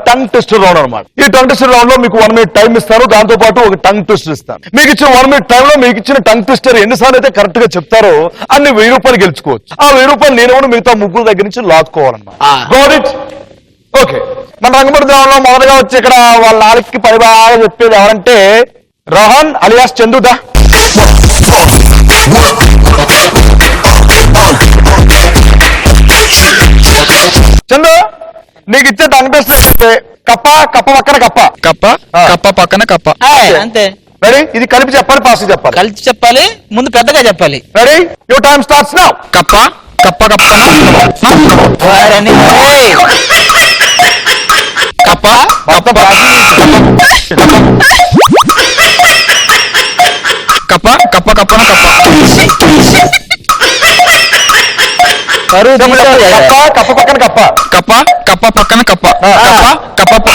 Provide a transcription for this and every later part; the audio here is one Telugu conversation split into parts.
టంగ్ టెస్ట్ రౌండ్ అనమాట. ఈ టంగ్ టెస్ట్ రౌండ్ లో మీకు 1 minute టైం ఇస్తాను, దాంతో పాటు ఒక టంగ్ ట్విస్టర్ ఇస్తాను. మీకు ఇచ్చిన 1 minute టైం లో మీకు ఇచ్చిన టంగ్ ట్విస్టర్ ఎన్నిసార్లు అయితే కరెక్ట్ గా చెప్తారో అన్ని 1000 రూపాయలు గెలుచుకోవచ్చు. ఆ 1000 రూపాయలు నేను మిగతా ముగ్గురు దగ్గర నుంచి లాక్కోవాలన్నమాట. Got it? ఓకే, మన రంగపడి ద్రావంలో మొదటగా వచ్చి ఇక్కడ వాళ్ళ నాలుగుకి పై బాగా చెప్పేది ఎవరంటే రోహన్ అలియాస్ చందుదా. చందు, నీకు ఇచ్చే టంగ్ టెస్టర్ కప్ప కప్ప పక్కన కప్ప కప్ప కప్ప పక్కన కప్ప అంతే. రెడీ? ఇది కలిపి చెప్పాలి, ఫాస్ట్ చెప్పాలి. కలిసి చెప్పాలి, ముందు పెద్దగా చెప్పాలి. Ready? Your time starts now. కప్ప కప్ప కప్ప కప్ప కప్ప కప్ప కప్ప కప్పన కప్ప కప్ప కప్ప పక్కన కప్ప కప్ప కప్ప పక్కన కప్ప కప్ప కప్ప పక్క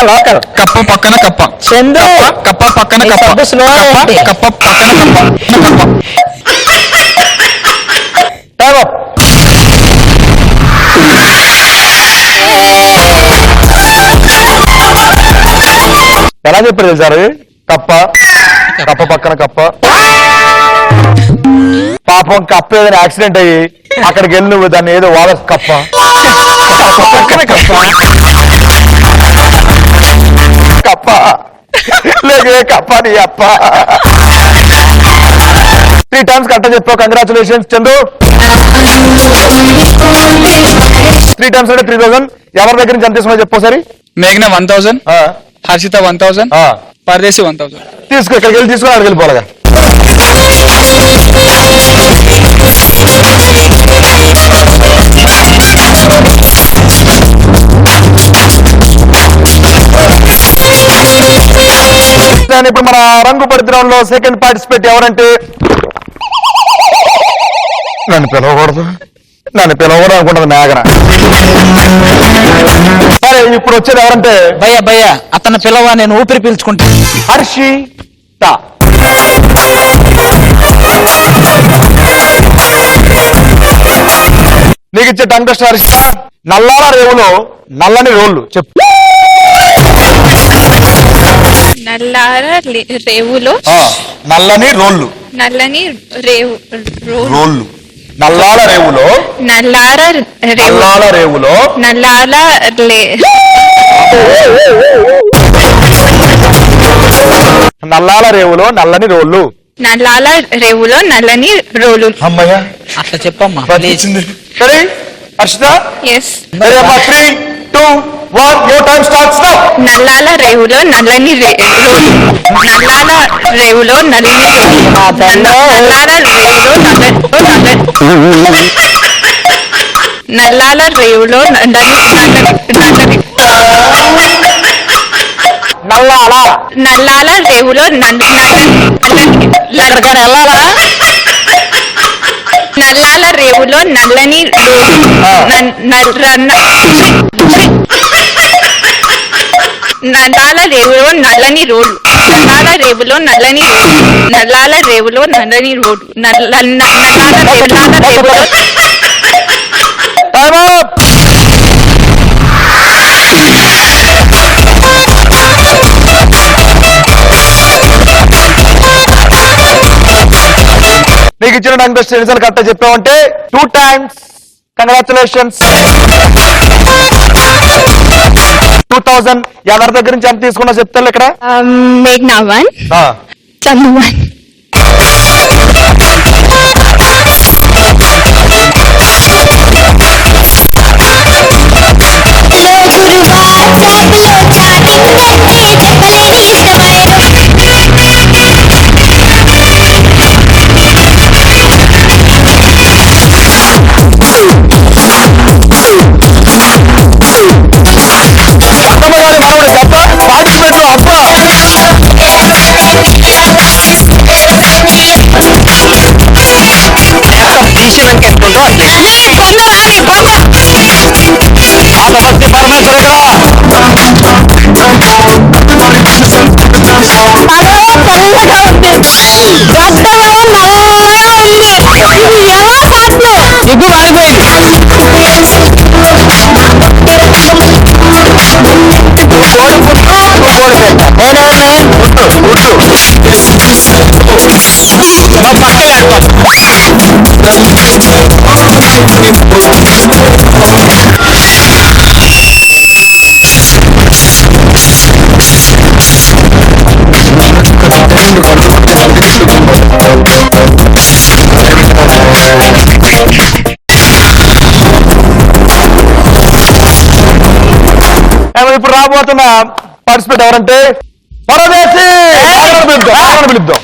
కప్ప కప్ప పక్కన కప్ప చందు కప్ప పక్కన కప్ప కప్ప పక్కన కప్ప ఎలా చెప్పారు సార్? కప్ప కప్ప పక్కన కప్ప. పాపం కప్ప ఏదైనా యాక్సిడెంట్ అయ్యి అక్కడికి వెళ్ళి నువ్వు దాన్ని ఏదో వాళ్ళ కప్ప పక్కన కప్ప కప్ప లేకే కప్ప నీ అప్ప. 3 times కరెక్ట్ చెప్పావు, కంగ్రాచులేషన్స్ చందు. 3 times అంటే 3000. ఎవరి దగ్గర నుంచి ఎంత తీసుకున్నా చెప్పు సరి. మేఘన 1000, హర్షిత 1000, పరదేశి 1000. తీసుకో, ఇక్కడికి వెళ్ళి తీసుకుని అక్కడికి వెళ్ళిపోవాలిగా. ఇప్పుడు మన రంగు పరిద్రంలో సెకండ్ పార్టిసిపేట్ ఎవరంటే నన్ను పిలవకూడదు అనుకుంటుంది మేఘన. సరే, ఇప్పుడు వచ్చేది ఎవరంటే భయ్య భయ్య అతను పిలవ, నేను ఊపిరి పీల్చుకుంటా. హర్షిత. నీకు ఇచ్చే టంగ్ టెస్ట్ హర్షిత. నల్లాల రేవులో నల్లని రోళ్ళు చెప్పు. నల్లార రేవులో నల్లని రోళ్ళు. నల్లని రేవు రోళ్ళు. నల్లాల రేవులో నల్లార నల్లాల రేవులో నల్లాల నల్లాల రేవులో నల్లని రోళ్ళు. నల్లాల రేవులో నల్లని రోలు. అమ్మయ్య, అట్లా చెప్పమ్మా. సరే Harshita. Yes. 3, 2, 1 your time starts now. నల్లాల రేవులో నల్లని నల్లాల రేవులో నల్లని నల్లాల రేవులో నల్లాల రేవులో నల్లాల రేవులో నల్లాల రేవులో నల్లని నల్లాల రేవులో నల్లని రోడ్డు. నల్లాల రేవులో నల్లని నల్లాల రేవులో నల్లని రోడ్డు. నల్లాల రేవులో నీకు ఇచ్చిన టంగ్ టెస్ట్ రిజల్ట్ కరెక్ట్ చెప్పావంటే 2 times కంగ్రాచులేషన్స్. 2000. ఎవరి దగ్గర నుంచి ఎంత తీసుకున్నా చెప్తాను ఇక్కడ. మేఘ్నా 1, చందు 1. అబ్బా ఇప్పుడు రాబోతున్న పార్టిసిపేట్ ఎవరంటే పరదేశి. పిలుద్దాం.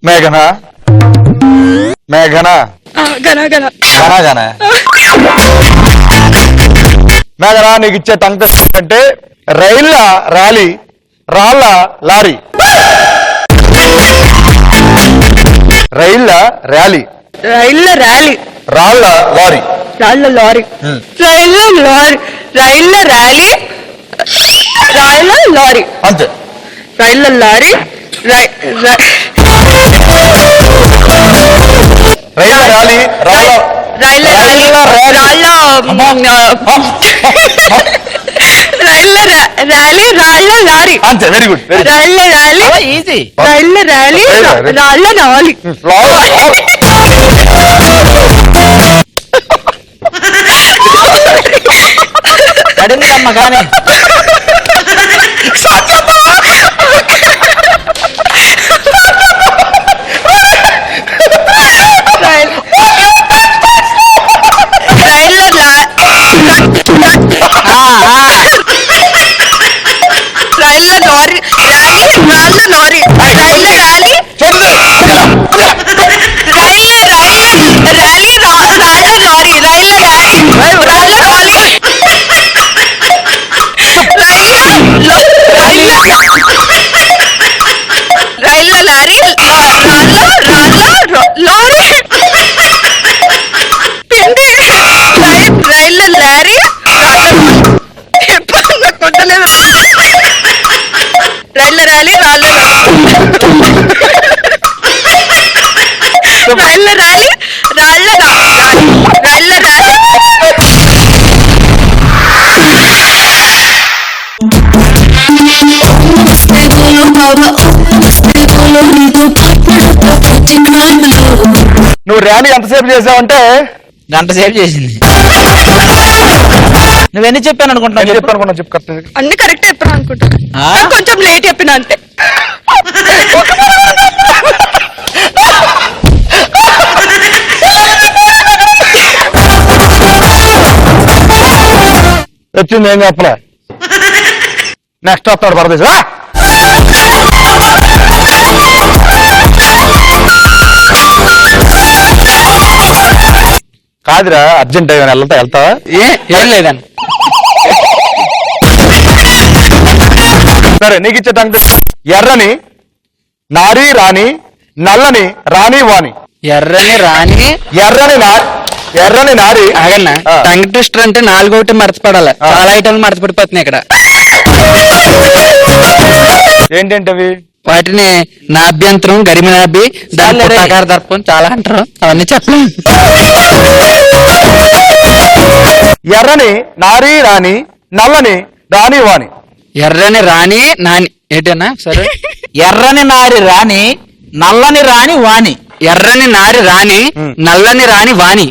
మేఘన మేఘనా నీకు ఇచ్చే టంగ్ టెస్ట్ అంటే రైళ్ళ ర్యాలీ రాళ్ళ లారీ. రైళ్ళ ర్యాలీ రైళ్ళ ర్యాలీ రాళ్ళ లారీ. రాళ్ళ లారీ రైళ్ళ లారీ రైళ్ళ ర్యాలీ రాళ్ళ లారీ అంతే. రైళ్ళ లారీ రైళ్ళ ర్యాలీ రాళ్ళ రైళ్ళ ర్యాలీ రైళ్ళ రాళ్ళ లారీ అంతే. Very good. రైళ్ళ ర్యాలీ ఈజీ. రైళ్ళ ర్యాలీ రాళ్ళ లారీ పడింది అమ్మ కానీ రైళ్ళ లారీ రాళ్ళ లారీ రైళ్ళ ర్యాలీ ర్యాలీ రాళ్ళ లారీ రైళ్ళ ర్యాలీ రాళ్ళ లారీ రైళ్ళ లారీ లారీ రైళ్ళ లారీ కొట్టలేదు రైళ్ళ ర్యాలీ రైళ్ళ ర్యాలీ రైళ్ళ ర్యాలీ నువ్వు ర్యాలీ ఎంతసేపు చేసావంటే గంట సేపు చేసింది. నువ్వెన్ని చెప్పాను అనుకుంటున్నావు? చెప్పనుకున్నా చెప్పు కరెక్ట్. అన్ని కరెక్ట్ చెప్పినా అనుకుంటా కొంచెం లేట్ చెప్పిన అంతే. వచ్చింది ఏం చెప్పలే. నెక్స్ట్ వస్తాడు పరదేశ్. కాదురా అర్జెంట్ అయ్యా వెళ్తావా? ఏం లేదని. సరే నీకు ఇచ్చే టంగ్ ఎర్రని నారి రాణి నల్లని రాణి వాణి. ఎర్రని రాణి ఎర్రని నారి ఆగన్నా. టంగ్ ట్విస్టర్ అంటే 4 మర్చిపడాలి. చాలా ఐటమ్లు మర్చిపడిపోతున్నాయి ఇక్కడ. ఏంటంటవి? వాటిని నాభ్యంతరం గరిమి నాభి దాని పుట్టాకార దర్పం చాలా అంటారు. అవన్నీ చెప్పలేదు. ఎర్రని నారి రాణి నల్లని రాణి వాణి. ఎర్రని రాణి నాని ఏంటన్నా సరే. ఎర్రని నారి రాణి నల్లని రాణి వాణి. ఎర్రని నారి రాణి నల్లని రాణి వాణి.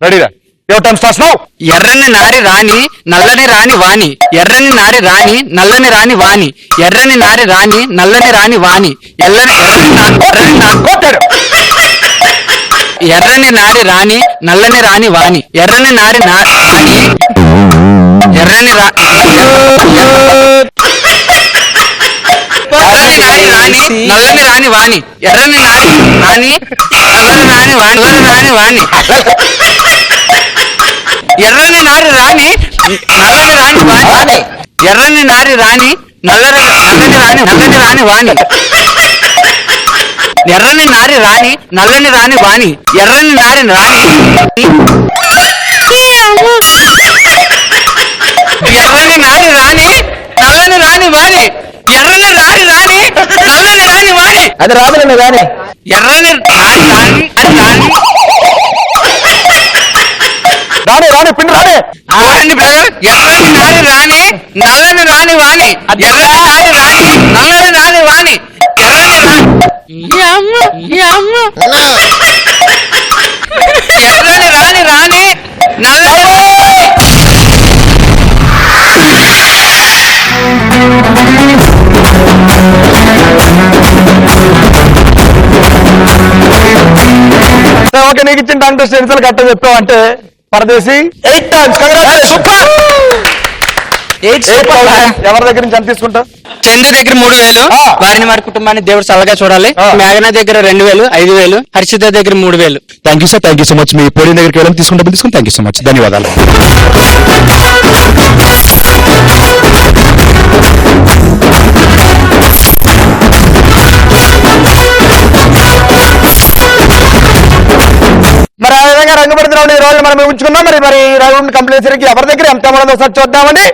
రెడీరా? Your time starts now. ఎర్రని నారి రాణి నల్లని రాణి వాణి. ఎర్రని నారి రాణి నల్లని రాణి వాణి. ఎర్రని నారి రాణి నల్లని రాణి వాణి. ఎర్రని నారి రాణి నల్లని రాణి వాణి. ఎర్రని నారి రాణి ఎర్రని నల్లని రాణి వాణి. ఎర్రని నారి రాణి నల్లని రాణి వాణి. ఎర్రని నారి రాణి నల్లని రాణి వాణి. ఎర్రని నారి రాణి నల్లని రాణి వాణి. ఎర్రని నారి రాణి నల్లని రాణి వాణి. ఎర్రని నారి రాణి ఎర్రని నారి రాణి నల్లని రాణి వాణి. ఎర్రని నారి రాణి నల్లని రాణి వాణి. అది రాదులేను కానీ ఎర్రని నారి రాణి రాణి పిండి రాణి. ఆగండి బ్రదర్. ఎర్రని నారి రాణి నల్లని రాణి వాణి. ఎర్రని నారి రాణి నల్లని రాణి వాణి. ఎర్రని రాణి రాణి నల్లని ఓకే నీకు ఇచ్చిన టంగ్ టెస్ట్ ఎన్నిసార్లు కరెక్ట్ చెప్పావు అంటే పరదేశి 8 టైమ్స్. సూపర్. ఎవరి దగ్గర నుంచి ఎంత తీసుకుంటా? చందు దగ్గర 3000, వారిని వారి కుటుంబాన్ని దేవుడు చల్లగా చూడాలి. మేఘన దగ్గర 2000, 5000, హర్షిత దగ్గర 3000. Thank you sir, thank you so much. Me podium దగ్గరికి వెళ్ళడం తీసుకుంటే థ్యాంక్ యూ సో మచ్, ధన్యవాదాలు. మరి ఆ విధంగా రంగపడిన రౌండ్ ఈ రోజు మనం ఉంచుకున్నాం. మరి రౌండ్ కంప్లీట్ ఎవరి దగ్గర ఎంత ఉన్నదో ఒకసారి చూద్దామండి.